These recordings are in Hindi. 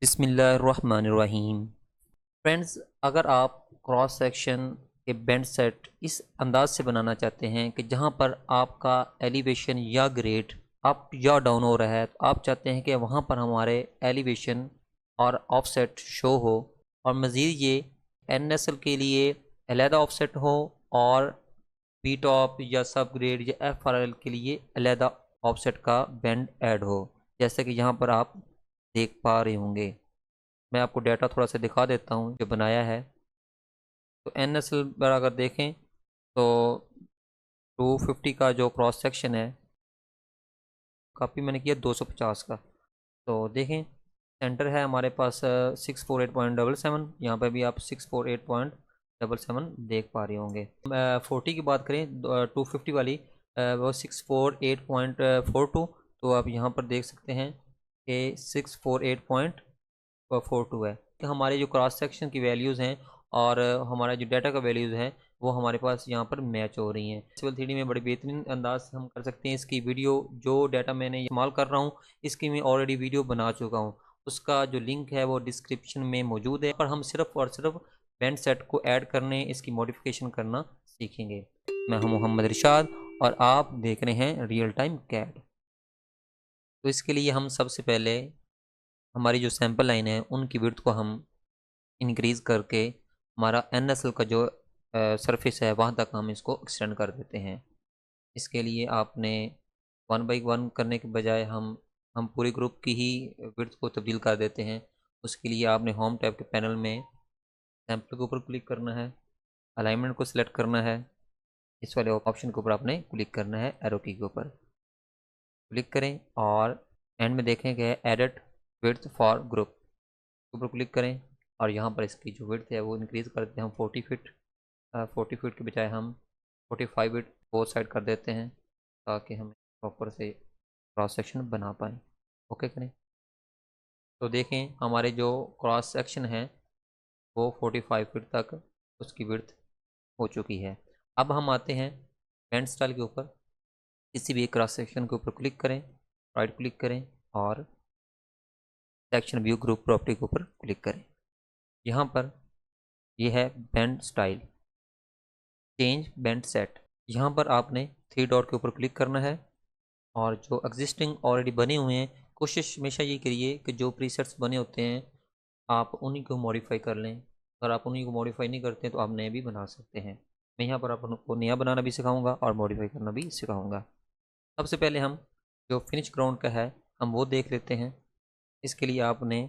बिस्मिल्लाहिर्रहमानिर्रहीम। फ्रेंड्स, अगर आप क्रॉस सेक्शन के बेंड सेट इस अंदाज से बनाना चाहते हैं कि जहां पर आपका एलिवेशन या ग्रेड अप या डाउन हो रहा है, तो आप चाहते हैं कि वहां पर हमारे एलिवेशन और ऑफसेट शो हो, और मज़ीद ये NSL के लिए अलहदा ऑफसेट हो और बी टॉप या सब ग्रेड या FRL के लिए अलहदा ऑफसेट का बेंड ऐड हो, जैसे कि यहाँ पर आप देख पा रहे होंगे। मैं आपको डाटा थोड़ा सा दिखा देता हूँ जो बनाया है। तो NSL पर अगर देखें तो 250 का जो क्रॉस सेक्शन है, काफ़ी मैंने किया 250 का। तो देखें, सेंटर है हमारे पास 648.77, यहाँ पर भी आप 648.77 देख पा रहे होंगे। 40 की बात करें 250 वाली, वो 648.42, तो आप यहाँ पर देख सकते हैं कि 648.42 है। कि हमारे जो क्रॉस सेक्शन की वैल्यूज़ हैं और हमारा जो डाटा का वैल्यूज़ हैं वो हमारे पास यहाँ पर मैच हो रही हैं। सिविल 3D में बड़े बेहतरीन अंदाज से हम कर सकते हैं। इसकी वीडियो, जो डाटा मैंने इस्तेमाल कर रहा हूँ, इसकी मैं ऑलरेडी वीडियो बना चुका हूँ, उसका जो लिंक है वो डिस्क्रिप्शन में मौजूद है। पर हम सिर्फ और सिर्फ बैंड सेट को ऐड करने, इसकी मॉडिफिकेशन करना सीखेंगे। मैं हूँ मोहम्मद इरशाद और आप देख रहे हैं रियल टाइम कैड। तो इसके लिए हम सबसे पहले हमारी जो सैंपल लाइन है उनकी विड्थ को हम इंक्रीज़ करके हमारा NSL का जो सरफेस है वहाँ तक हम इसको एक्सटेंड कर देते हैं। इसके लिए आपने 1 बाई 1 करने के बजाय हम पूरे ग्रुप की ही विड्थ को तब्दील कर देते हैं। उसके लिए आपने होम टैब के पैनल में सैंपल के ऊपर क्लिक करना है, अलाइनमेंट को सिलेक्ट करना है, इस वाले ऑप्शन के ऊपर आपने क्लिक करना है, एरो की के ऊपर क्लिक करें और एंड में देखें कि एडिट विड्थ फॉर ग्रुप के ऊपर क्लिक करें और यहाँ पर इसकी जो विड्थ है वो इंक्रीज़ कर देते हैं। हम 40 फीट 40 फीट के बजाय हम 45 फीट बोथ साइड कर देते हैं, ताकि हम प्रॉपर से क्रॉस सेक्शन बना पाएँ। ओके करें तो देखें हमारे जो क्रॉस सेक्शन है वो 45 फीट तक उसकी विड्थ हो चुकी है। अब हम आते हैं बैंड स्टाइल के ऊपर। किसी भी एक क्रॉस सेक्शन के ऊपर क्लिक करें, राइट क्लिक करें और सेक्शन व्यू ग्रुप प्रॉपर्टी के ऊपर क्लिक करें। यहाँ पर यह है band style, change band set. यहाँ पर आपने 3 डॉट के ऊपर क्लिक करना है और जो एग्जिस्टिंग ऑलरेडी बने हुए हैं, कोशिश हमेशा ये करिए कि जो प्रीसेट्स बने होते हैं आप उन्हीं को मॉडिफाई कर लें। अगर आप उन्हीं को मॉडिफाई नहीं करते तो आप नए भी बना सकते हैं। मैं यहाँ पर आपको नया बनाना भी सिखाऊंगा और मॉडिफाई करना भी सिखाऊंगा। सबसे पहले हम जो फिनिश ग्राउंड का है हम वो देख लेते हैं। इसके लिए आपने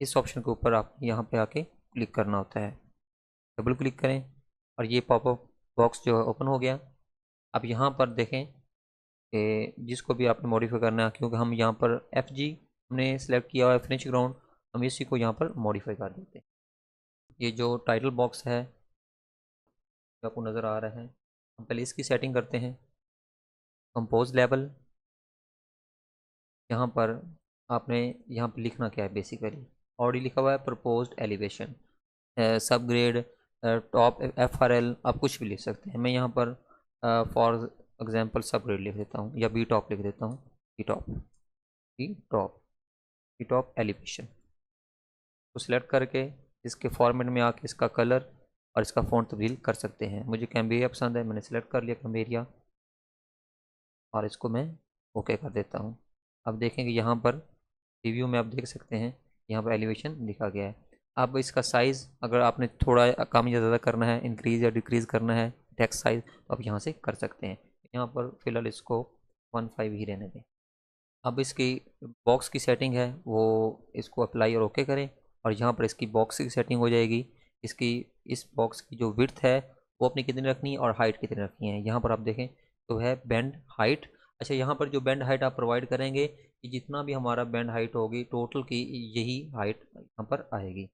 इस ऑप्शन के ऊपर आप यहाँ पे आके क्लिक करना होता है, डबल क्लिक करें और ये पॉपअप बॉक्स जो है ओपन हो गया। अब यहाँ पर देखें कि जिसको भी आपने मॉडिफाई करना है, क्योंकि हम यहाँ पर FG हमने सेलेक्ट किया हुआ है फिनिश ग्राउंड, हम इसी को यहाँ पर मॉडिफाई कर देते हैं। ये जो टाइटल बॉक्स है जो आपको नज़र आ रहा है, हम पहले इसकी सेटिंग करते हैं। कंपोज लेवल, यहाँ पर आपने यहाँ पर लिखना क्या है, बेसिकली ऑलरेडी लिखा हुआ है प्रपोज्ड एलिवेशन, सब ग्रेड, टॉप FRL, आप कुछ भी लिख सकते हैं। मैं यहाँ पर फॉर एग्जांपल सब ग्रेड लिख देता हूँ या बी टॉप लिख देता हूँ। B top B top B top elevation को सिलेक्ट करके इसके फॉर्मेट में आके इसका कलर और इसका फ़ॉन्ट तब्दील कर सकते हैं। मुझे कैम्बेरिया पसंद है, मैंने सेलेक्ट कर लिया कैम्बेरिया और इसको मैं ओके कर देता हूँ। अब देखें कि यहाँ पर रिव्यू में आप देख सकते हैं यहाँ पर एलिवेशन लिखा गया है। अब इसका साइज़ अगर आपने थोड़ा कम या ज़्यादा करना है, इंक्रीज़ या डिक्रीज़ करना है टेक्स्ट साइज़, तो आप यहाँ से कर सकते हैं। यहाँ पर फ़िलहाल इसको 15 ही रहने दें। अब इसकी बॉक्स की सेटिंग है वो इसको अप्लाई और ओके करें और यहाँ पर इसकी बॉक्स की सेटिंग हो जाएगी। इसकी इस बॉक्स की जो विड्थ है वो अपनी कितनी रखनी है और हाइट कितनी रखनी है, यहाँ पर आप देखें तो है बैंड हाइट। अच्छा, यहाँ पर जो बैंड हाइट आप प्रोवाइड करेंगे कि जितना भी हमारा बैंड हाइट होगी टोटल की यही हाइट यहाँ पर आएगी।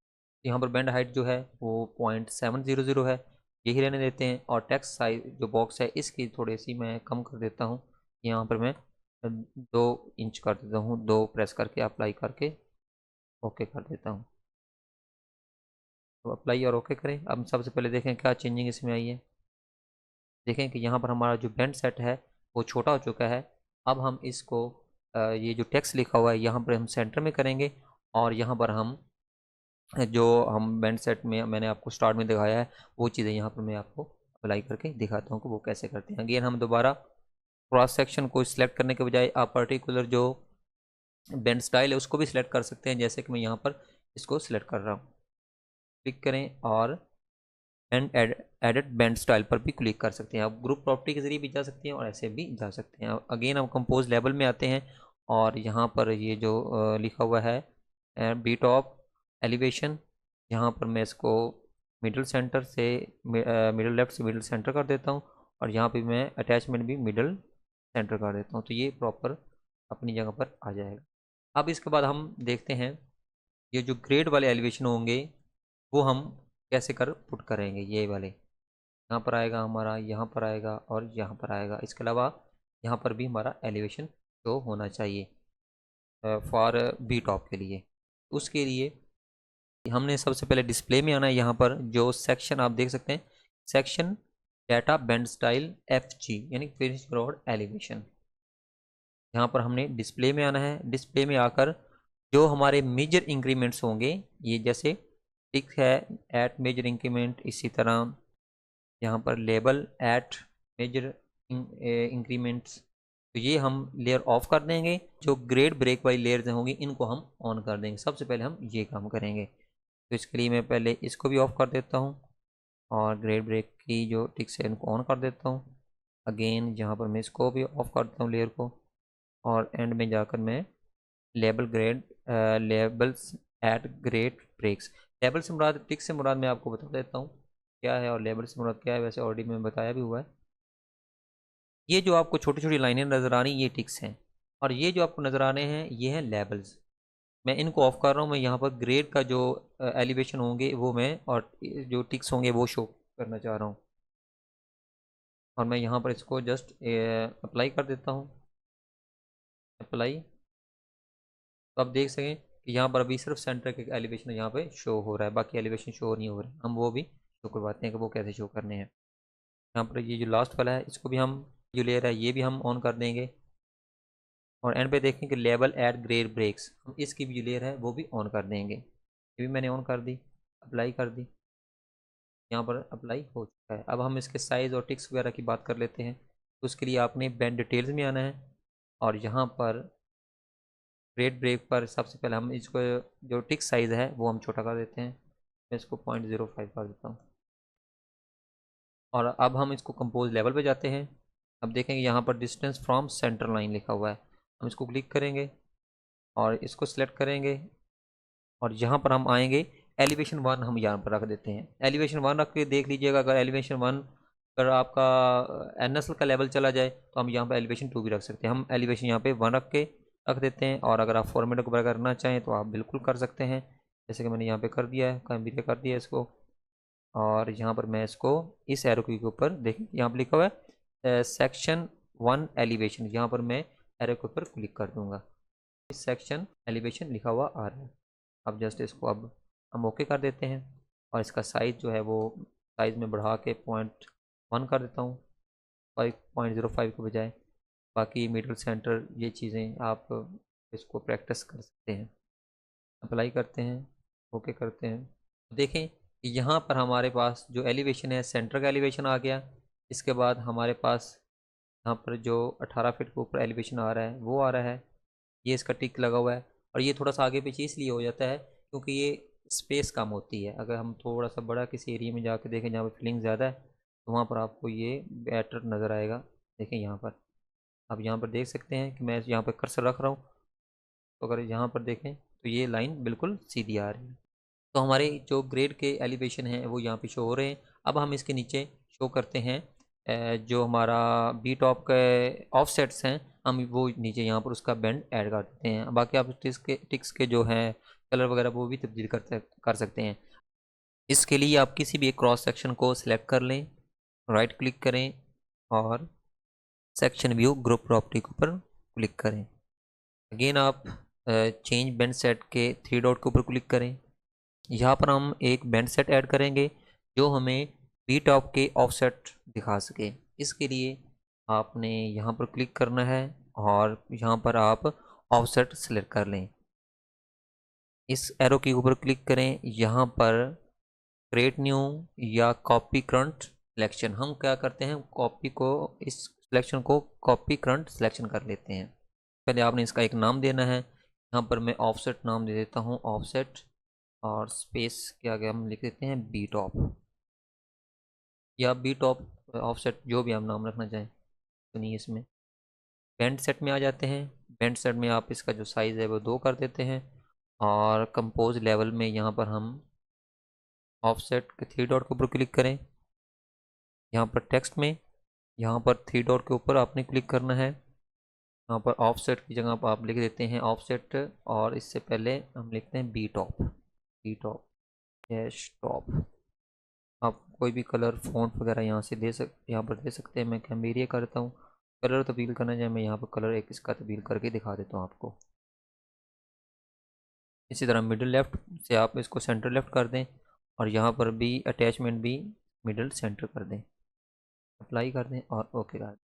यहाँ पर बैंड हाइट जो है वो 0.700 है, यही रहने देते हैं। और टेक्स्ट साइज जो बॉक्स है इसकी थोड़ी सी मैं कम कर देता हूँ, यहाँ पर मैं 2 इंच कर देता हूँ, 2 प्रेस करके अप्लाई करके ओके कर देता हूँ। तो अप्लाई और ओके करें। अब सबसे पहले देखें क्या चेंजिंग इसमें आई है। देखें कि यहाँ पर हमारा जो बैंड सेट है वो छोटा हो चुका है। अब हम इसको ये जो टेक्स्ट लिखा हुआ है यहाँ पर हम सेंटर में करेंगे और यहाँ पर हम जो हम बैंड सेट में मैंने आपको स्टार्ट में दिखाया है वो चीज़ें यहाँ पर मैं आपको अप्लाई करके दिखाता हूँ कि वो कैसे करते हैं। अगेन हम दोबारा क्रॉस सेक्शन को सिलेक्ट करने के बजाय आप पर्टिकुलर जो बैंड स्टाइल है उसको भी सिलेक्ट कर सकते हैं, जैसे कि मैं यहाँ पर इसको सिलेक्ट कर रहा हूँ। क्लिक करें और एंड एडिट बैंड स्टाइल पर भी क्लिक कर सकते हैं। आप ग्रुप प्रॉपर्टी के जरिए भी जा सकते हैं और ऐसे भी जा सकते हैं। अगेन हम कंपोज लेवल में आते हैं और यहाँ पर ये जो लिखा हुआ है बीट ऑफ एलिवेशन, यहाँ पर मैं इसको मिडिल सेंटर से मिडिल लेफ्ट से मिडिल सेंटर कर देता हूँ और यहाँ पे मैं अटैचमेंट भी मिडिल सेंटर कर देता हूँ, तो ये प्रॉपर अपनी जगह पर आ जाएगा। अब इसके बाद हम देखते हैं ये जो ग्रेड वाले एलिवेशन होंगे वो हम कैसे कर पुट करेंगे। ये वाले यहाँ पर आएगा हमारा, यहाँ पर आएगा और यहाँ पर आएगा। इसके अलावा यहाँ पर भी हमारा एलिवेशन शो होना चाहिए फॉर बी टॉप के लिए। उसके लिए हमने सबसे पहले डिस्प्ले में आना है। यहाँ पर जो सेक्शन आप देख सकते हैं, section data band style FG यानी फिनिश रोड एलिवेशन, यहाँ पर हमने डिस्प्ले में आना है। डिस्प्ले में आकर जो हमारे मेजर इंक्रीमेंट्स होंगे, ये जैसे टिक है एट मेजर इंक्रीमेंट, इसी तरह यहाँ पर लेबल एट मेजर इंक्रीमेंट्स, तो ये हम लेयर ऑफ कर देंगे। जो ग्रेड ब्रेक वाली लेयर्स होंगी इनको हम ऑन कर देंगे। सबसे पहले हम ये काम करेंगे, तो इसके लिए मैं पहले इसको भी ऑफ कर देता हूँ और ग्रेड ब्रेक की जो टिक्स है इनको ऑन कर देता हूँ। अगेन यहाँ पर मैं इसको भी ऑफ कर देता हूँ लेयर को, और एंड में जाकर मैं label grade labels at grade breaks, label से मुराद टिक से मुराद मैं आपको बता देता हूँ क्या है और लेबल से मुराद क्या है, वैसे ऑलरेडी मैं बताया भी हुआ है। ये जो आपको छोटी छोटी लाइनें नज़र आ रही ये टिक्स हैं, और ये जो आपको नज़र आ रहे हैं ये हैं लेबल्स। मैं इनको ऑफ कर रहा हूँ। मैं यहाँ पर ग्रेड का जो एलिवेशन होंगे वो मैं, और जो टिक्स होंगे वो शो करना चाह रहा हूँ, और मैं यहाँ पर इसको जस्ट अप्लाई कर देता हूँ। अप्लाई, तो आप देख सकें कि यहाँ पर अभी सिर्फ सेंटर के एलिवेशन यहाँ पे शो हो रहा है, बाकी एलिवेशन शो नहीं हो रहे। हम वो भी शो करवाते हैं कि वो कैसे शो करने हैं। यहाँ पर ये जो लास्ट वाला है इसको भी हम, जो लेयर है ये भी हम ऑन कर देंगे, और एंड पे देखें कि लेबल एट ग्रेड ब्रेक्स, हम इसकी भी जो लेयर है वो भी ऑन कर देंगे। ये भी मैंने ऑन कर दी, अप्लाई कर दी, यहाँ पर अप्लाई हो चुका है। अब हम इसके साइज़ और टिक्स वगैरह की बात कर लेते हैं। तो उसके लिए आपने बैंड डिटेल्स में आना है, और यहाँ पर ग्रेड ब्रेक पर सबसे पहले हम इसको जो टिक साइज़ है वो हम छोटा कर देते हैं। मैं इसको 0.05 कर देता हूँ, और अब हम इसको कंपोज लेवल पे जाते हैं। अब देखेंगे यहाँ पर डिस्टेंस फ्रॉम सेंटर लाइन लिखा हुआ है, हम इसको क्लिक करेंगे और इसको सिलेक्ट करेंगे, और यहाँ पर हम आएंगे एलिवेशन 1 हम यहाँ पर रख देते हैं। एलिवेशन 1 रख के देख लीजिएगा, अगर एलिवेशन 1 अगर आपका NSL का लेवल चला जाए तो हम यहाँ पर एलिवेशन 2 भी रख सकते हैं। हम एलिवेशन यहाँ पे 1 रख के रख देते हैं, और अगर आप फॉर्मेट को करना चाहें तो आप बिल्कुल कर सकते हैं, जैसे कि मैंने यहाँ पे कर दिया है, कंप्लीट कर दिया इसको। और यहाँ पर मैं इसको इस एरो के ऊपर देखें, यहाँ पर लिखा हुआ है सेक्शन 1 एलिवेशन, यहाँ पर मैं एरो के ऊपर क्लिक कर दूँगा, इस सेक्शन एलिवेशन लिखा हुआ आ रहा है। अब जस्ट इसको अब हम ओके कर देते हैं, और इसका साइज़ जो है वो साइज़ में बढ़ा के 0.1 कर देता हूँ 5.05 के बजाय। बाकी मिडल सेंटर ये चीज़ें आप इसको प्रैक्टिस कर सकते हैं। अप्लाई करते हैं, ओके करते हैं। देखें कि यहाँ पर हमारे पास जो एलिवेशन है सेंटर का एलिवेशन आ गया। इसके बाद हमारे पास यहाँ पर जो 18 फीट के ऊपर एलिवेशन आ रहा है वो आ रहा है, ये इसका टिक लगा हुआ है। और ये थोड़ा सा आगे पीछे इसलिए हो जाता है क्योंकि ये स्पेस कम होती है। अगर हम थोड़ा सा बड़ा किसी एरिया में जाकर देखें जहाँ पर फिलिंग ज़्यादा है तो वहाँ पर आपको ये बेटर नज़र आएगा। देखें यहाँ पर, आप यहाँ पर देख सकते हैं कि मैं यहाँ पर कर्सर रख रहा हूँ, तो अगर यहाँ पर देखें तो ये लाइन बिल्कुल सीधी आ रही है। तो हमारे जो ग्रेड के एलिवेशन हैं वो यहाँ पे शो हो रहे हैं। अब हम इसके नीचे शो करते हैं जो हमारा बी टॉप के ऑफसेट्स हैं, हम वो नीचे यहाँ पर उसका बैंड ऐड कर देते हैं। बाकी आप टिक्स के जो हैं कलर वगैरह वो भी तब्दील कर सकते हैं। इसके लिए आप किसी भी एक क्रॉस सेक्शन को सिलेक्ट कर लें, राइट क्लिक करें और सेक्शन व्यू ग्रुप प्रॉपर्टी के ऊपर क्लिक करें। अगेन आप चेंज बैंड सेट के 3 डॉट के ऊपर क्लिक करें। यहाँ पर हम एक बैंड सेट ऐड करेंगे जो हमें बी टॉप के ऑफसेट दिखा सके। इसके लिए आपने यहाँ पर क्लिक करना है और यहाँ पर आप ऑफसेट सेलेक्ट कर लें। इस एरो के ऊपर क्लिक करें, यहाँ पर क्रिएट न्यू या कॉपी करंट सिलेक्शन। हम क्या करते हैं, कॉपी को, इस सिलेक्शन को कॉपी करंट सिलेक्शन कर लेते हैं। पहले आपने इसका एक नाम देना है। यहाँ पर मैं ऑफसेट नाम दे देता हूँ, ऑफसेट, और स्पेस के आगे हम लिख देते हैं बी टॉप, या बी टॉप ऑफसेट, जो भी आप नाम रखना चाहें। तो नहीं, इसमें बेंड सेट में आ जाते हैं। बेंड सेट में आप इसका जो साइज़ है वो 2 कर देते हैं, और कंपोज लेवल में यहाँ पर हम ऑफसेट के 3 डॉट के ऊपर क्लिक करें। यहाँ पर टेक्स्ट में यहाँ पर 3 डॉट के ऊपर आपने क्लिक करना है। यहाँ पर ऑफसेट की जगह पर आप लिख देते हैं ऑफसेट, और इससे पहले हम लिखते हैं B top, B top dash top. आप कोई भी कलर फ़ॉन्ट वगैरह यहाँ पर दे सकते हैं। मैं कैम्बिरिया करता हूँ। कलर तब्दील करना चाहे, मैं यहाँ पर कलर एक इसका तब्दील करके दिखा देता हूँ आपको। इसी तरह मिडिल लेफ़्ट से आप इसको सेंटर लेफ़्ट कर दें, और यहाँ पर भी अटैचमेंट भी मिडिल सेंटर कर दें, अप्लाई कर दें और ओके कर दें।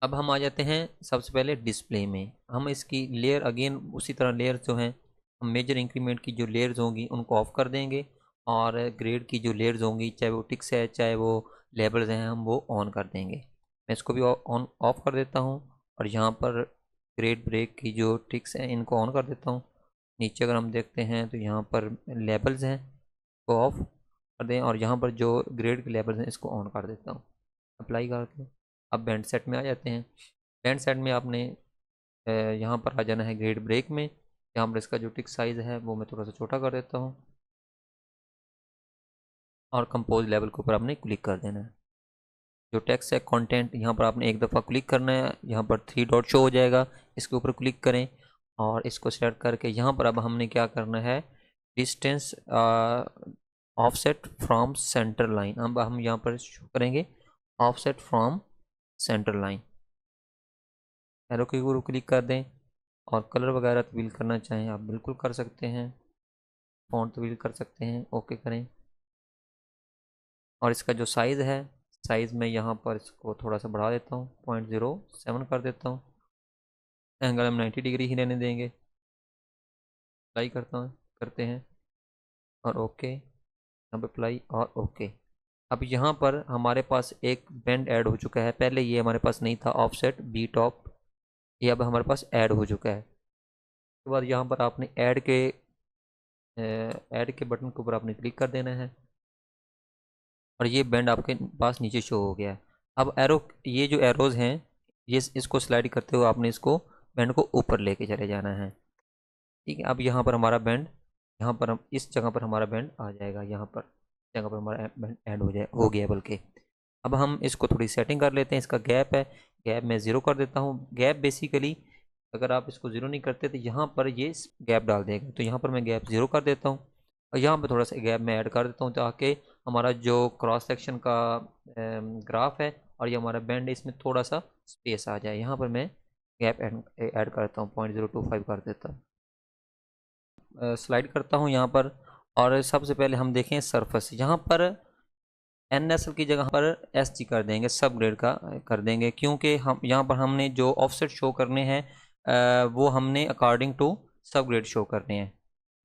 अब हम आ जाते हैं सबसे पहले डिस्प्ले में। हम इसकी लेयर अगेन उसी तरह लेयर जो हैं, हम मेजर इंक्रीमेंट की जो लेयर्स होंगी उनको ऑफ़ कर देंगे, और ग्रेड की जो लेयर्स होंगी, चाहे वो टिक्स है चाहे वो लेबल्स हैं, हम वो ऑन कर देंगे। मैं इसको भी ऑन ऑफ कर देता हूँ, और यहाँ पर ग्रेड ब्रेक की जो टिक्स हैं इनको ऑन कर देता हूँ। नीचे अगर हम देखते हैं तो यहाँ पर लेबल्स हैं, इसको ऑफ कर दें, और यहाँ पर जो ग्रेड के लेबल्स हैं इसको ऑन कर देता हूँ, अप्लाई करके। अब बैंड सेट में आ जाते हैं। बैंड सेट में आपने यहाँ पर आ जाना है ग्रेड ब्रेक में। यहाँ पर इसका जो टिक साइज़ है वो मैं थोड़ा सा छोटा कर देता हूँ, और कंपोज लेवल के ऊपर आपने क्लिक कर देना है। जो टेक्स्ट है कंटेंट, यहाँ पर आपने एक दफ़ा क्लिक करना है, यहाँ पर 3 डॉट शो हो जाएगा, इसके ऊपर क्लिक करें, और इसको सेलेक्ट करके यहाँ पर अब हमने क्या करना है, distance offset from centre line. अब हम यहाँ पर शो करेंगे offset from centre line. Arrow के ऊपर क्लिक कर दें, और कलर वगैरह तब्दील करना चाहें आप बिल्कुल कर सकते हैं, फ़ॉन्ट तब्दील कर सकते हैं, ओके करें। और इसका जो साइज़ है, साइज़ में यहाँ पर इसको थोड़ा सा बढ़ा देता हूँ, 0.07 कर देता हूँ। एंगल हम 90 डिग्री ही रहने देंगे, अप्लाई करते हैं, और ओके, यहाँ पे अप्लाई और ओके। अब यहाँ पर हमारे पास एक बेंड ऐड हो चुका है, पहले ये हमारे पास नहीं था, ऑफसेट बी टॉप, ये अब हमारे पास ऐड हो चुका है। उसके बाद यहाँ पर आपने ऐड के बटन के ऊपर आपने क्लिक कर देना है, और ये बेंड आपके पास नीचे शो हो गया है। अब ये जो एरोज़ हैं, ये इसको स्लाइड करते हुए आपने इसको बेंड को ऊपर लेके चले जाना है। ठीक है, अब यहाँ पर हमारा बेंड, यहाँ पर हम इस जगह पर हमारा बेंड आ जाएगा, यहाँ पर जगह पर हमारा बेंड एंड हो गया बल्कि। अब हम इसको थोड़ी सेटिंग कर लेते हैं। इसका गैप है, गैप मैं 0 कर देता हूँ। गैप बेसिकली अगर आप इसको 0 नहीं करते तो यहाँ पर ये गैप डाल देगा, तो यहाँ पर मैं गैप 0 कर देता हूँ, और यहाँ पर थोड़ा सा गैप मैं ऐड कर देता हूँ, ताकि हमारा जो क्रॉस सेक्शन का ग्राफ है और ये हमारा बैंड है, इसमें थोड़ा सा स्पेस आ जाए। यहाँ पर मैं गैप ऐड करता हूँ, 0.025 कर देता हूँ। स्लाइड करता हूँ यहाँ पर, और सबसे पहले हम देखें सरफेस। यहाँ पर NSL की जगह पर SG कर देंगे, सब ग्रेड का कर देंगे, क्योंकि हम यहाँ पर हमने जो ऑफसेट शो करने हैं वो हमने अकॉर्डिंग टू सब ग्रेड शो करने हैं।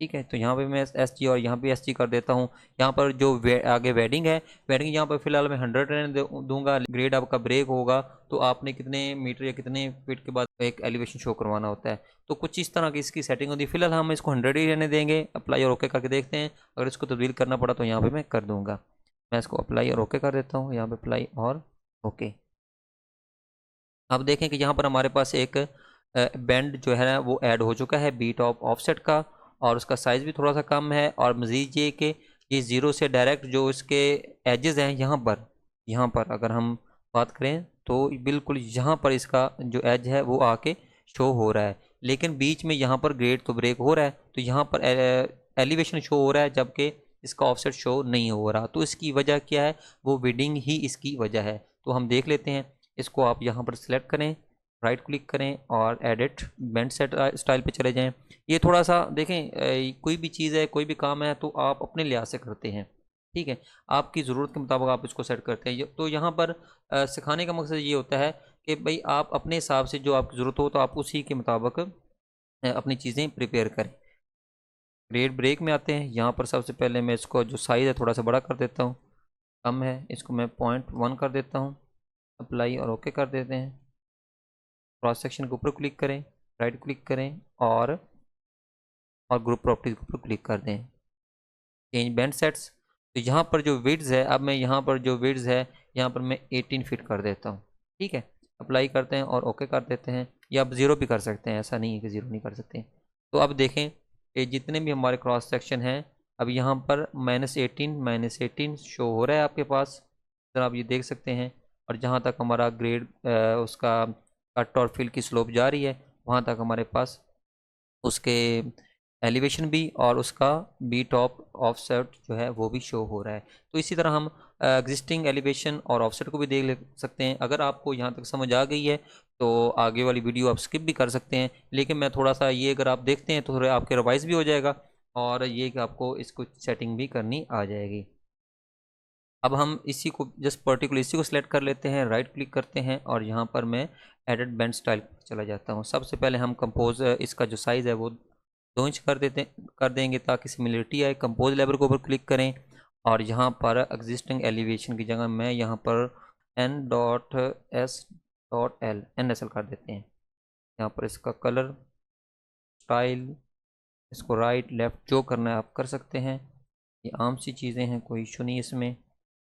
ठीक है, तो यहाँ पे मैं SG और यहाँ पे SG कर देता हूँ। यहाँ पर जो आगे वेडिंग है, वेडिंग यहाँ पर फिलहाल मैं 100 रहने दूंगा। ग्रेड आपका ब्रेक होगा तो आपने कितने मीटर या कितने फीट के बाद एक एलिवेशन शो करवाना होता है, तो कुछ इस तरह की इसकी सेटिंग होती है। फिलहाल हम इसको 100 ही रहने देंगे, अप्लाई और ओके करके देखते हैं। अगर इसको तब्दील करना पड़ा तो यहाँ पर मैं कर दूँगा। मैं इसको अप्लाई और ओके कर देता हूँ, यहाँ पे अप्लाई और ओके। अब देखें कि यहाँ पर हमारे पास एक बैंड जो है ना वो ऐड हो चुका है बी टॉप ऑफसेट का, और उसका साइज़ भी थोड़ा सा कम है। और मज़ीद ये कि ये 0 से डायरेक्ट जो इसके एजेस हैं, यहाँ पर अगर हम बात करें तो बिल्कुल यहाँ पर इसका जो एज है वो आके शो हो रहा है, लेकिन बीच में यहाँ पर ग्रेड तो ब्रेक हो रहा है, तो यहाँ पर एलिवेशन शो हो रहा है, जबकि इसका ऑफसेट शो नहीं हो रहा। तो इसकी वजह क्या है, वो विडिंग ही इसकी वजह है। तो हम देख लेते हैं। इसको आप यहाँ पर सिलेक्ट करें, राइट क्लिक करें, और एडिट बेंड सेट स्टाइल पे चले जाएं। ये थोड़ा सा देखें, कोई भी चीज़ है, कोई भी काम है तो आप अपने लिहाज से करते हैं। ठीक है, आपकी ज़रूरत के मुताबिक आप इसको सेट करते हैं। तो यहाँ पर सिखाने का मकसद ये होता है कि भाई आप अपने हिसाब से जो आपकी ज़रूरत हो तो आप उसी के मुताबिक अपनी चीज़ें प्रिपेयर करें। ग्रेड ब्रेक में आते हैं। यहाँ पर सबसे पहले मैं इसको जो साइज़ है थोड़ा सा बड़ा कर देता हूँ, कम है, इसको मैं 0.1 कर देता हूँ। अप्लाई और ओके कर देते हैं। क्रॉस सेक्शन के ऊपर क्लिक करें, राइट क्लिक करें और ग्रुप प्रॉपर्टीज के ऊपर क्लिक कर दें। चेंज बैंड सेट्स, तो यहाँ पर जो विड्थ है, अब मैं यहाँ पर जो विड्थ है यहाँ पर मैं 18 फीट कर देता हूँ। ठीक है, अप्लाई करते हैं और ओके कर देते हैं। या आप ज़ीरो भी कर सकते हैं, ऐसा नहीं है कि ज़ीरो नहीं कर सकते। तो अब देखें ये जितने भी हमारे क्रॉस सेक्शन हैं, अब यहाँ पर -18 शो हो रहा है आपके पास, सर आप ये देख सकते हैं। और जहाँ तक हमारा ग्रेड उसका कट और फिल की स्लोप जा रही है, वहाँ तक हमारे पास उसके एलिवेशन भी और उसका बी टॉप ऑफसेट जो है वो भी शो हो रहा है। तो इसी तरह हम एग्जिस्टिंग एलिवेशन और ऑफसेट को भी देख ले सकते हैं। अगर आपको यहाँ तक समझ आ गई है तो आगे वाली वीडियो आप स्किप भी कर सकते हैं, लेकिन मैं थोड़ा सा ये अगर आप देखते हैं तो थोड़ा आपके रिवाइज भी हो जाएगा और ये कि आपको इसको सेटिंग भी करनी आ जाएगी। अब हम इसी को जस्ट पर्टिकुलर इसी को सिलेक्ट कर लेते हैं, राइट क्लिक करते हैं और यहाँ पर मैं एडिट बैंड स्टाइल चला जाता हूँ। सबसे पहले हम कंपोज इसका जो साइज़ है वो 2 इंच कर देंगे ताकि सिमिलरिटी आए। कंपोज लेवल के ऊपर क्लिक करें और यहाँ पर एग्जिस्टिंग एलिवेशन की जगह मैं यहाँ पर NSL कर देते हैं। यहाँ पर इसका कलर, स्टाइल, इसको राइट लेफ़्ट जो करना है आप कर सकते हैं, ये आम सी चीज़ें हैं, कोई इशू नहीं इसमें।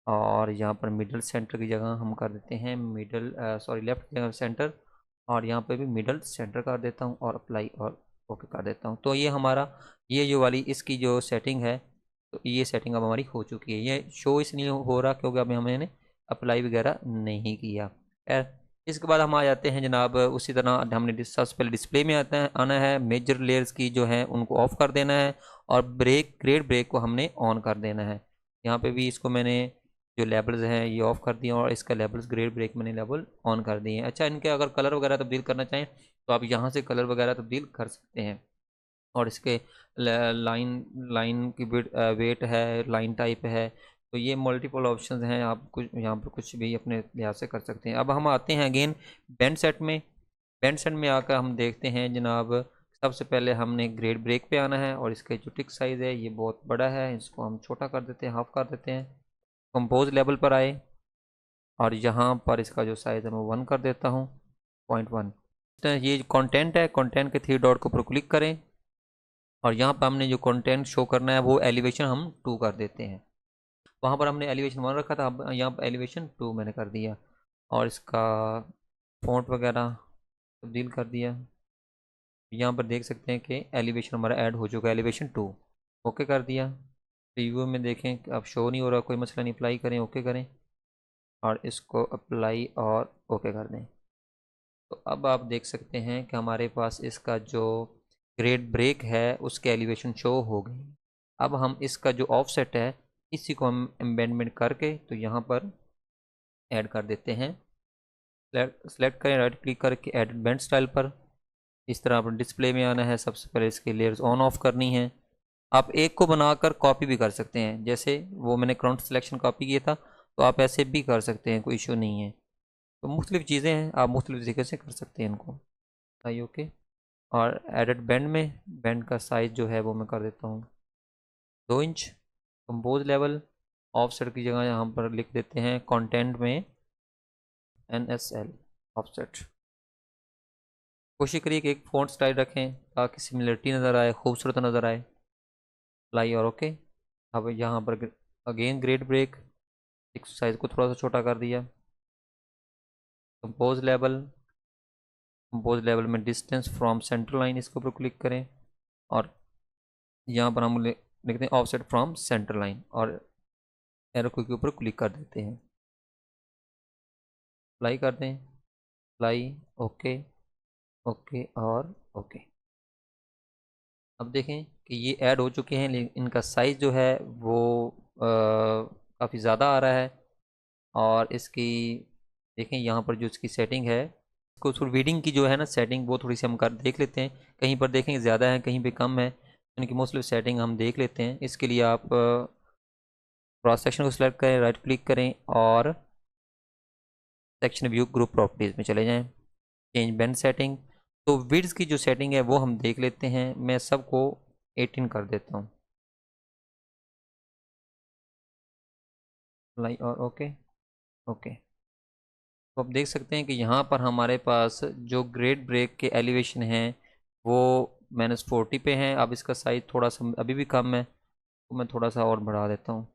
और यहाँ पर मिडल सेंटर की जगह हम कर देते हैं लेफ़्ट की जगह सेंटर, और यहाँ पे भी मिडल सेंटर कर देता हूँ और अप्लाई और ओके कर देता हूँ। तो ये हमारा ये जो वाली इसकी जो सेटिंग है, तो ये सेटिंग अब हमारी हो चुकी है। ये शो इसलिए हो रहा क्योंकि अब हमने अप्लाई वगैरह नहीं किया। खैर, इसके बाद हम आ जाते हैं जनाब, उसी तरह हमने सबसे पहले डिस्प्ले में आना है। मेजर लेयर्स की जो है उनको ऑफ़ कर देना है और ग्रेड ब्रेक को हमने ऑन कर देना है। यहाँ पे भी इसको मैंने जो लेबल्स हैं ये ऑफ़ कर दिए और इसका लेबल्स ग्रेड ब्रेक मैंने लेबल ऑन कर दिए हैं। अच्छा, इनके अगर कलर वगैरह तब्दील करना चाहें तो आप यहाँ से कलर वगैरह तब्दील कर सकते हैं। और इसके लाइन लाइन की वेट है, लाइन टाइप है, तो ये मल्टीपल ऑप्शंस हैं, आप कुछ यहाँ पर कुछ भी अपने लिहाज से कर सकते हैं। अब हम आते हैं अगेन बैंड सेट में। बैंड सेट में आकर हम देखते हैं जनाब, सबसे पहले हमने ग्रेड ब्रेक पे आना है और इसका जो टिक साइज़ है ये बहुत बड़ा है, इसको हम छोटा कर देते हैं, हाफ कर देते हैं। कंपोज लेवल पर आए और यहाँ पर इसका जो साइज़ है मैं 1 कर देता हूँ, 0.1। ये कंटेंट है, कंटेंट के 3 डॉट के ऊपर क्लिक करें और यहाँ पर हमने जो कंटेंट शो करना है वो एलिवेशन हम 2 कर देते हैं। वहाँ पर हमने एलिवेशन 1 रखा था, अब यहाँ पर एलिवेशन 2 मैंने कर दिया और इसका फ़ॉन्ट वगैरह तब्दील कर दिया। यहाँ पर देख सकते हैं कि एलिवेशन हमारा ऐड हो चुका है, एलिवेशन 2। ओके कर दिया। प्रीव्यू में देखें कि अब शो नहीं हो रहा, कोई मसला नहीं, अप्लाई करें, ओके करें और इसको अप्लाई और ओके कर दें। तो अब आप देख सकते हैं कि हमारे पास इसका जो ग्रेड ब्रेक है उसके एलिवेशन शो हो गई। अब हम इसका जो ऑफसेट है इसी को हम एम्बेडमेंट करके तो यहाँ पर ऐड कर देते हैं। सेलेक्ट करें, राइट क्लिक करके एडिट बैंड स्टाइल पर, इस तरह पर डिस्प्ले में आना है। सबसे पहले इसकी लेयर्स ऑन ऑफ करनी है। आप एक को बनाकर कॉपी भी कर सकते हैं, जैसे वो मैंने करंट सिलेक्शन कॉपी किया था, तो आप ऐसे भी कर सकते हैं, कोई इशू नहीं है। तो मुख्तलिफ चीज़ें हैं, आप मुख्तलिफ तरीके से कर सकते हैं इनको। आई ओके। और एडिट बैंड में बैंड का साइज़ जो है वो मैं कर देता हूँ 2 इंच। कंपोज लेवल ऑफसेट की जगह यहाँ पर लिख देते हैं कंटेंट में NSL ऑफसेट। कोशिश करिए कि एक फ़ॉन्ट स्टाइल रखें ताकि सिमिलरिटी नज़र आए, खूबसूरत नज़र आए। अप्लाई और ओके। अब यहाँ पर अगेन ग्रेड ब्रेक, एक साइज़ को थोड़ा सा छोटा कर दिया। कंपोज लेवल में डिस्टेंस फ्रॉम सेंटर लाइन, इसके ऊपर क्लिक करें और यहाँ पर हम लिखते हैं ऑफसेट फ्रॉम सेंटर लाइन और एरो के ऊपर क्लिक कर देते हैं। अप्लाई कर दें, अप्लाई, ओके, ओके और ओके। अब देखें कि ये ऐड हो चुके हैं, लेकिन इनका साइज़ जो है वो काफ़ी ज़्यादा आ रहा है। और इसकी देखें यहाँ पर जो इसकी सेटिंग है, इसको थोड़ी वीडिंग की जो है ना सेटिंग, वो थोड़ी सी हम कर देख लेते हैं। कहीं पर देखेंगे ज़्यादा है, कहीं पे कम है, इनकी मोस्टली सेटिंग हम देख लेते हैं। इसके लिए आप क्रॉस सेक्शन को सिलेक्ट करें, राइट क्लिक करें और सेक्शन व्यू ग्रुप प्रॉपर्टीज़ में चले जाएं। चेंज बैंड सेटिंग, तो विड्थ की जो सेटिंग है वो हम देख लेते हैं। मैं सबको 18 कर देता हूँ, अप्लाई और ओके। ओके, तो आप देख सकते हैं कि यहाँ पर हमारे पास जो ग्रेड ब्रेक के एलिवेशन हैं वो -40 पे हैं। अब इसका साइज़ थोड़ा सा अभी भी कम है, तो मैं थोड़ा सा और बढ़ा देता हूँ।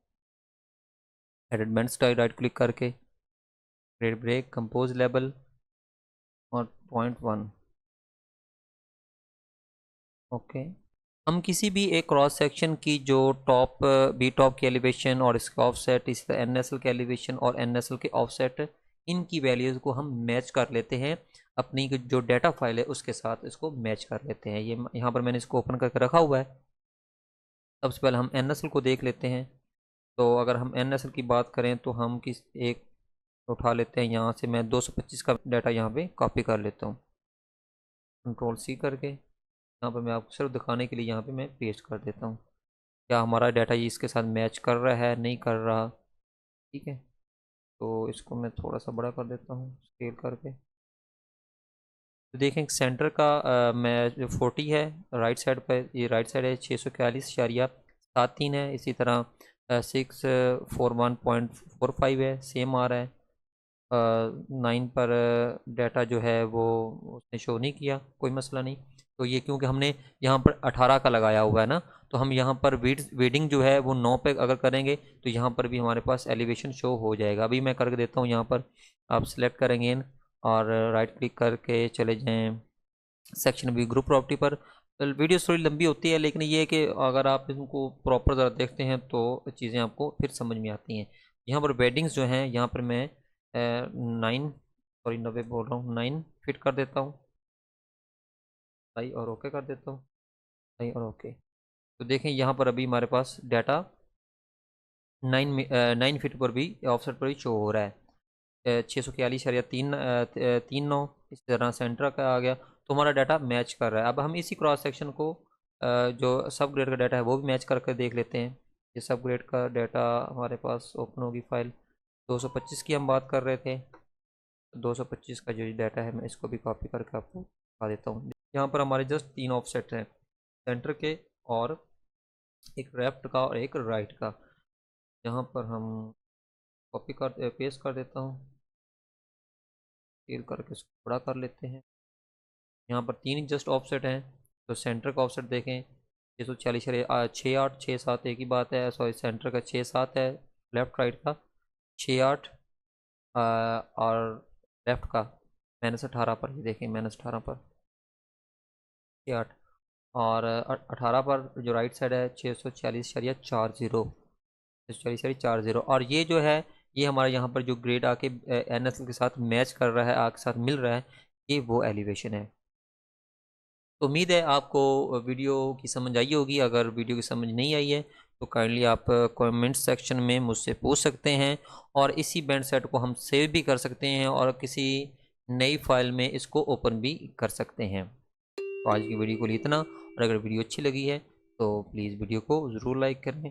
Edit band style right click करके ग्रेड ब्रेक कंपोज लेवल और 0.1। ओके, हम किसी भी एक क्रॉस सेक्शन की जो टॉप बी टॉप की एलिवेशन और इसका ऑफसेट, इसी तरह एनएसएल के एलिवेशन और एनएसएल के ऑफसेट, इनकी वैल्यूज़ को हम मैच कर लेते हैं अपनी जो डाटा फाइल है उसके साथ, इसको मैच कर लेते हैं। ये यहाँ पर मैंने इसको ओपन करके रखा हुआ है। सबसे पहले हम एनएसएल को देख लेते हैं। तो अगर हम एनएसएल की बात करें तो हम किस एक उठा लेते हैं, यहाँ से मैं 225 का डाटा यहाँ पे कॉपी कर लेता हूँ, कंट्रोल सी करके। यहाँ पर मैं आपको सिर्फ दिखाने के लिए यहाँ पे मैं पेस्ट कर देता हूँ क्या हमारा डाटा ये इसके साथ मैच कर रहा है नहीं कर रहा। ठीक है, तो इसको मैं थोड़ा सा बड़ा कर देता हूँ स्केल करके। तो देखें सेंटर का मैं जो 40 है राइट साइड पर, ये राइट साइड है 641.73 है। इसी तरह 641.45 है, सेम आ रहा है। 9 पर डाटा जो है वो उसने शो नहीं किया, कोई मसला नहीं। तो ये क्योंकि हमने यहाँ पर 18 का लगाया हुआ है ना, तो हम यहाँ पर वेडिंग जो है वो 9 पे अगर करेंगे तो यहाँ पर भी हमारे पास एलिवेशन शो हो जाएगा। अभी मैं करके देता हूँ, यहाँ पर आप सिलेक्ट करेंगे और राइट क्लिक करके चले जाएँ सेक्शन व्यू ग्रुप प्रॉपर्टी पर। वीडियो थोड़ी लंबी होती है, लेकिन ये है कि अगर आप इनको प्रॉपर ज़रा देखते हैं तो चीज़ें आपको फिर समझ में आती हैं। यहाँ पर वेडिंग्स जो हैं, यहाँ पर मैं 90 बोल रहा हूँ, 9 फिट कर देता हूँ, सही और ओके कर देता हूँ, सही और ओके। तो देखें यहाँ पर अभी हमारे पास डाटा 9 फीट पर भी ऑफसेट पर भी शो हो रहा है। 641.3 9 इस तरह सेंटर का आ गया, तो हमारा डाटा मैच कर रहा है। अब हम इसी क्रॉस सेक्शन को जो सब ग्रेड का डाटा है वो भी मैच करके देख लेते हैं। ये सब ग्रेड का डाटा हमारे पास ओपन होगी फाइल, 225 की हम बात कर रहे थे। 225 का जो डाटा है मैं इसको भी कॉपी करके आपको दिखा देता हूँ। यहाँ पर हमारे जस्ट 3 ऑफसेट हैं, सेंटर के और एक लेफ्ट का और एक राइट का। यहाँ पर हम कॉपी कर पेस्ट कर देता हूँ, फिर करके इसको बड़ा कर लेते हैं। यहाँ पर 3 जस्ट ऑफसेट हैं, तो सेंटर का ऑफसेट देखें 646 68 67 एक ही बात है, सॉरी सेंटर का 67 है, लेफ्ट राइट का 68 और लेफ्ट का -18 पर। ये देखें -18 पर 68 और 18 पर जो राइट साइड है 646.40 और ये जो है ये हमारे यहाँ पर जो ग्रेड आके एनएसएल के साथ मैच कर रहा है, आपके साथ मिल रहा है, ये वो एलिवेशन है। तो उम्मीद है आपको वीडियो की समझ आई होगी। अगर वीडियो की समझ नहीं आई है तो काइंडली आप कमेंट सेक्शन में मुझसे पूछ सकते हैं, और इसी बैंड सेट को हम सेव भी कर सकते हैं और किसी नई फाइल में इसको ओपन भी कर सकते हैं। तो आज की वीडियो को लिए इतना, और अगर वीडियो अच्छी लगी है तो प्लीज़ वीडियो को ज़रूर लाइक करें।